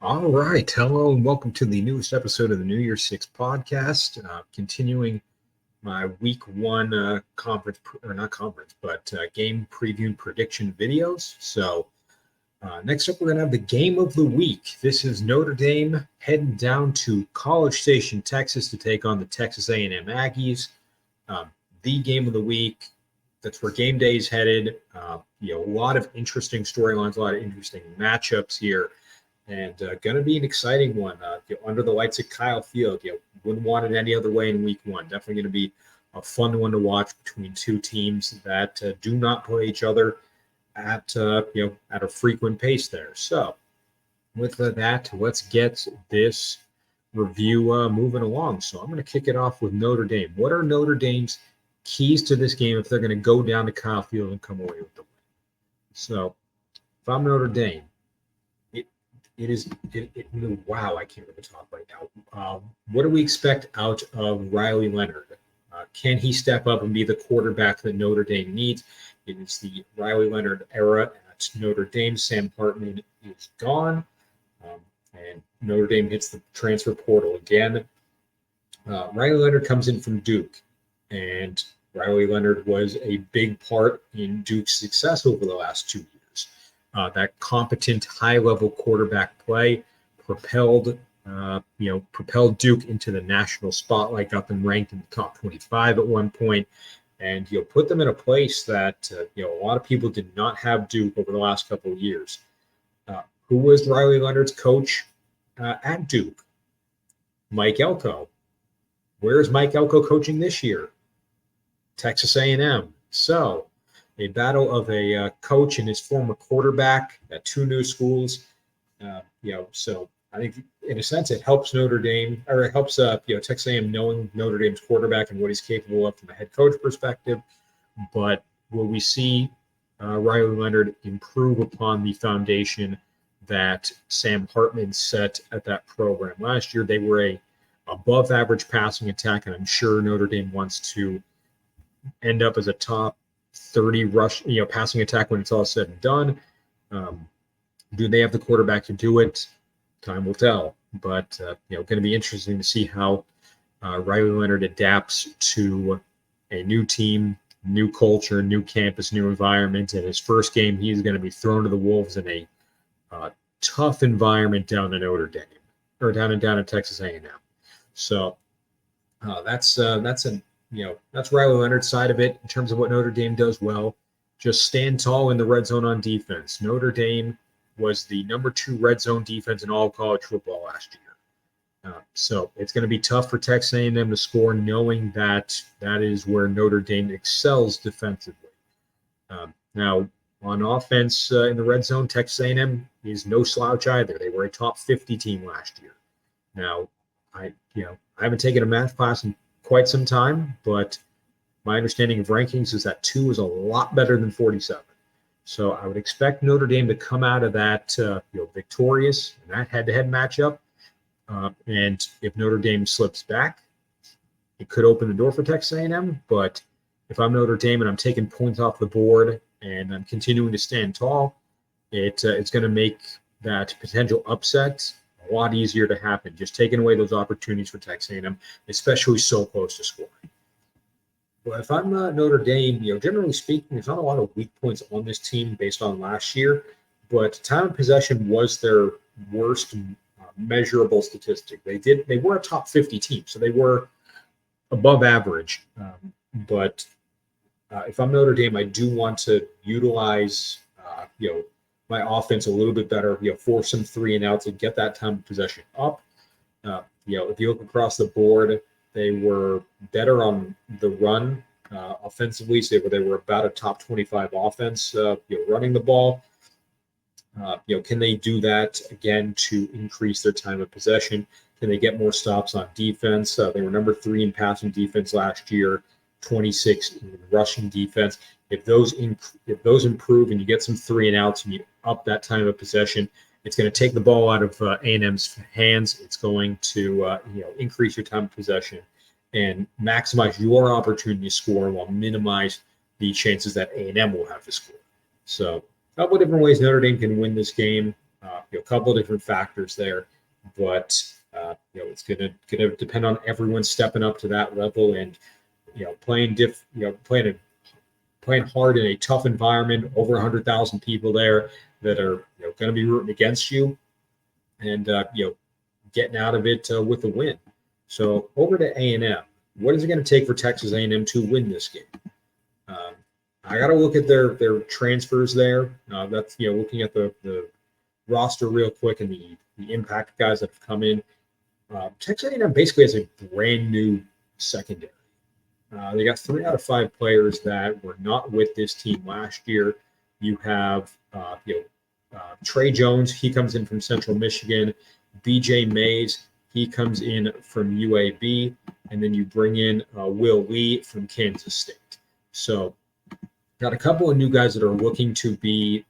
All right. Hello and welcome to the newest episode of the New Year's Six podcast. Continuing my week one game preview and prediction videos. So, next up, we're going to have the game of the week. This is Notre Dame heading down to College Station, Texas to take on the Texas A&M Aggies. The game of the week. That's where game day is headed. A lot of interesting storylines, a lot of interesting matchups here. And going to be an exciting one. Under the lights at Kyle Field. Wouldn't want it any other way in week one. Definitely going to be a fun one to watch between two teams that do not play each other at a frequent pace there. So with that, let's get this review moving along. So I'm going to kick it off with Notre Dame. What are Notre Dame's keys to this game if they're going to go down to Kyle Field and come away with the win? So if I'm Notre Dame, wow, I can't really talk right now. What do we expect out of Riley Leonard? Can he step up and be the quarterback that Notre Dame needs? It is the Riley Leonard era at Notre Dame. Sam Hartman is gone, and Notre Dame hits the transfer portal again. Riley Leonard comes in from Duke, and Riley Leonard was a big part in Duke's success over the last 2 years. That competent, high-level quarterback play propelled Duke into the national spotlight, got them ranked in the top 25 at one point, and put them in a place that a lot of people did not have Duke over the last couple of years. Who was Riley Leonard's coach at Duke? Mike Elko. Where is Mike Elko coaching this year? Texas A&M. So a battle of a coach and his former quarterback at two new schools. So I think in a sense it helps Notre Dame, or it helps Texas A&M knowing Notre Dame's quarterback and what he's capable of from a head coach perspective. But will we see Riley Leonard improve upon the foundation that Sam Hartman set at that program last year? They were a above average passing attack, and I'm sure Notre Dame wants to end up as a top 30 rush, passing attack when it's all said and done. Do they have the quarterback to do it? Time will tell. But going to be interesting to see how Riley Leonard adapts to a new team, new culture, new campus, new environment. In his first game, he's going to be thrown to the wolves in a tough environment down in Notre Dame, or down in Texas A&M. So that's Riley Leonard's side of it in terms of what Notre Dame does well. Just stand tall in the red zone on defense. Notre Dame was the number 2 red zone defense in all of college football last year. So it's going to be tough for Texas A&M to score, knowing that is where Notre Dame excels defensively. Now, on offense in the red zone, Texas A&M is no slouch either. They were a top 50 team last year. Now, I haven't taken a math class in quite some time, but my understanding of rankings is that 2 is a lot better than 47. So I would expect Notre Dame to come out of that victorious in that head-to-head matchup. And if Notre Dame slips back, it could open the door for Texas A&M. But if I'm Notre Dame and I'm taking points off the board and I'm continuing to stand tall, it's going to make that potential upset a lot easier to happen, just taking away those opportunities for Texas A&M, especially so close to scoring. But if I'm Notre Dame, generally speaking, there's not a lot of weak points on this team based on last year, but time of possession was their worst measurable statistic. They were a top 50 team, so they were above average. But if I'm Notre Dame, I do want to utilize, my offense a little bit better, force some 3 and outs and get that time of possession up. If you look across the board, they were better on the run offensively. So they were about a top 25 offense, running the ball. Can they do that again to increase their time of possession? Can they get more stops on defense? They were number 3 in passing defense last year, 26 in rushing defense. If those improve and you get some 3 and outs and you up that time of possession, it's going to take the ball out of A&M's hands. It's going to increase your time of possession and maximize your opportunity to score while minimize the chances that A&M will have to score. So a couple of different ways Notre Dame can win this game. A couple of different factors there, but it's going to depend on everyone stepping up to that level and playing hard in a tough environment, over 100,000 people there that are going to be rooting against you, and getting out of it with a win. So over to A&M. What is it going to take for Texas A&M to win this game? I got to look at their transfers there. That's looking at the roster real quick and the impact guys that have come in. Texas A&M basically has a brand new secondary. They got 3 out of 5 players that were not with this team last year. You have Trey Jones. He comes in from Central Michigan. B.J. Mays. He comes in from UAB. And then you bring in Will Lee from Kansas State. So got a couple of new guys that are looking to be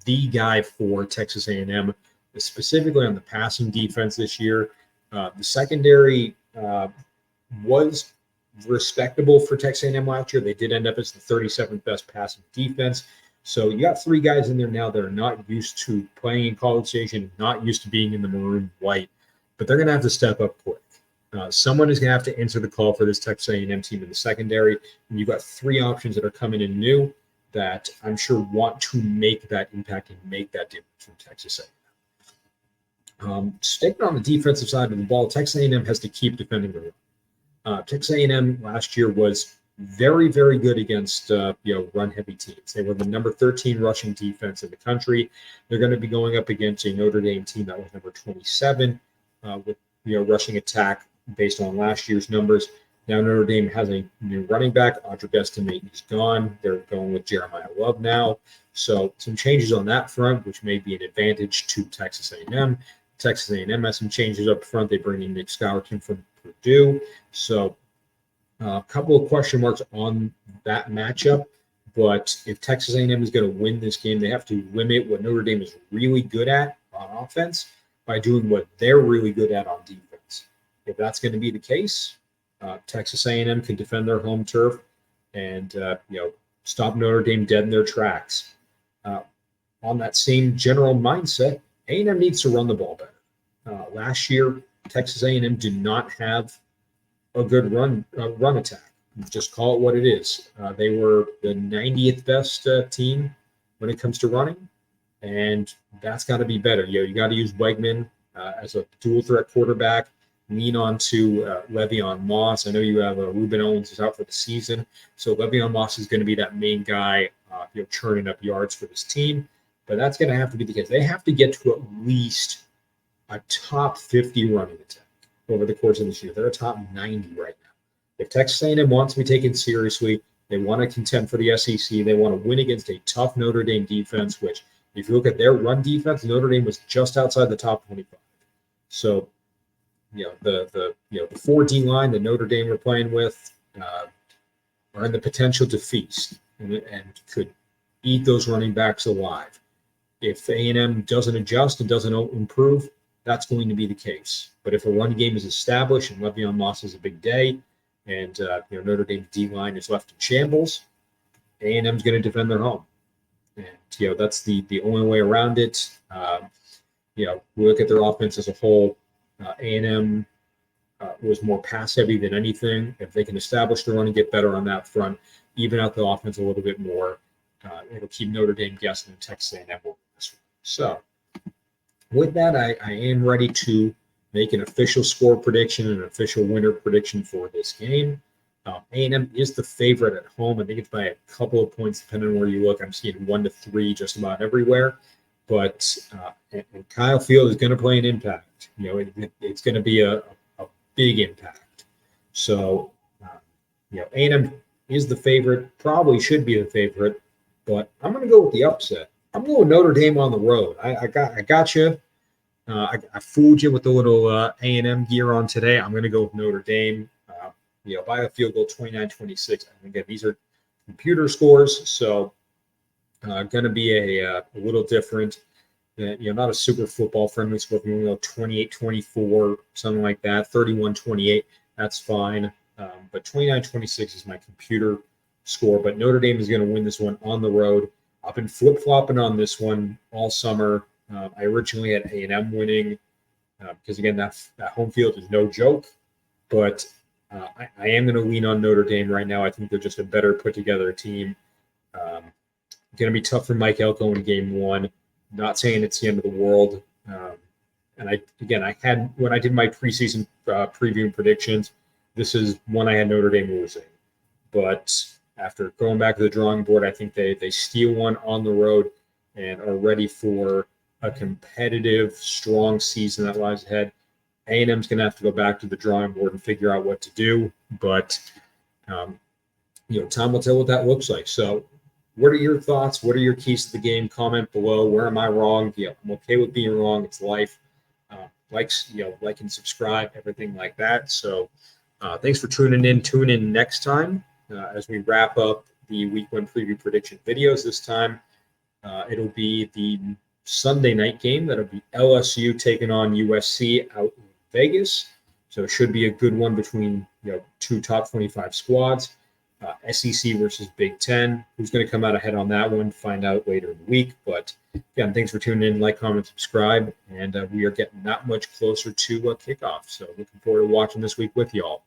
the guy for Texas A&M, specifically on the passing defense this year. The secondary was respectable for Texas A&M last year. They did end up as the 37th best passing defense. So you got 3 guys in there now that are not used to playing in College Station, not used to being in the maroon and white, but they're going to have to step up quick. Someone is going to have to answer the call for this Texas A&M team in the secondary. And you've got 3 options that are coming in new that I'm sure want to make that impact and make that difference from Texas A&M. Sticking on the defensive side of the ball, Texas A&M has to keep defending the run. Texas A&M last year was very, very good against run-heavy teams. They were the number 13 rushing defense in the country. They're going to be going up against a Notre Dame team that was number 27 with rushing attack based on last year's numbers. Now Notre Dame has a new running back. Audric Estime is gone. They're going with Jeremiah Love now. So some changes on that front, which may be an advantage to Texas A&M. Texas A&M has some changes up front. They bring in Nick Scholarton from Purdue. So a couple of question marks on that matchup. But if Texas A&M is going to win this game, they have to limit what Notre Dame is really good at on offense by doing what they're really good at on defense. If that's going to be the case, Texas A&M can defend their home turf and stop Notre Dame dead in their tracks. On that same general mindset, A&M needs to run the ball better. Last year, Texas A&M did not have a good run attack. Just call it what it is. They were the 90th best team when it comes to running, and that's got to be better. You got to use Wegman as a dual threat quarterback. Lean on to Le'Veon Moss. I know you have Ruben Owens is out for the season, so Le'Veon Moss is going to be that main guy, churning up yards for this team. But that's going to have to be the case. They have to get to at least a top 50 running attack over the course of this year. They're a top 90 right now. If Texas A&M wants to be taken seriously, they want to contend for the SEC. They want to win against a tough Notre Dame defense, which, if you look at their run defense, Notre Dame was just outside the top 25. So, the 4D line that Notre Dame were playing with are in the potential to feast and could eat those running backs alive. If A&M doesn't adjust and doesn't improve, that's going to be the case. But if a run game is established and Le'Veon Moss has a big day, and Notre Dame's D line is left in shambles, A&M's going to defend their home, and that's the only way around it. We look at their offense as a whole. A&M was more pass heavy than anything. If they can establish the run and get better on that front, even out the offense a little bit more, it'll keep Notre Dame guessing and Texas A&M will win this one. So with that, I am ready to make an official score prediction and an official winner prediction for this game. A&M is the favorite at home. I think it's by a couple of points, depending on where you look. I'm seeing 1-3 just about everywhere. But and Kyle Field is going to play an impact. It's going to be a big impact. So, A&M is the favorite, probably should be the favorite, but I'm going to go with the upset. I'm going with Notre Dame on the road. I got you. I fooled you with the little A&M gear on today. I'm going to go with Notre Dame. By a field goal, 29-26. And again, these are computer scores, so going to be a little different. Not a super football friendly score. If you want to go 28-24, something like that, 31-28, that's fine. But 29-26 is my computer score. But Notre Dame is going to win this one on the road. I've been flip-flopping on this one all summer. I originally had A&M winning because, again, that home field is no joke. But I am going to lean on Notre Dame right now. I think they're just a better put together team. Going to be tough for Mike Elko in game one. Not saying it's the end of the world. And I had, when I did my preseason preview and predictions, this is one I had Notre Dame losing. But after going back to the drawing board, I think they steal one on the road and are ready for a competitive, strong season that lies ahead. A&M's going to have to go back to the drawing board and figure out what to do. But, time will tell what that looks like. So what are your thoughts? What are your keys to the game? Comment below. Where am I wrong? I'm okay with being wrong. It's life. Like and subscribe, everything like that. So thanks for tuning in. Tune in next time as we wrap up the week one preview prediction videos. This time it'll be the Sunday night game. That'll be LSU taking on USC out in Vegas. So it should be a good one between two top 25 squads. SEC versus Big Ten. Who's going to come out ahead on that one? Find out later in the week. But again, thanks for tuning in. Like, comment, subscribe. And we are getting that much closer to kickoff. So looking forward to watching this week with y'all.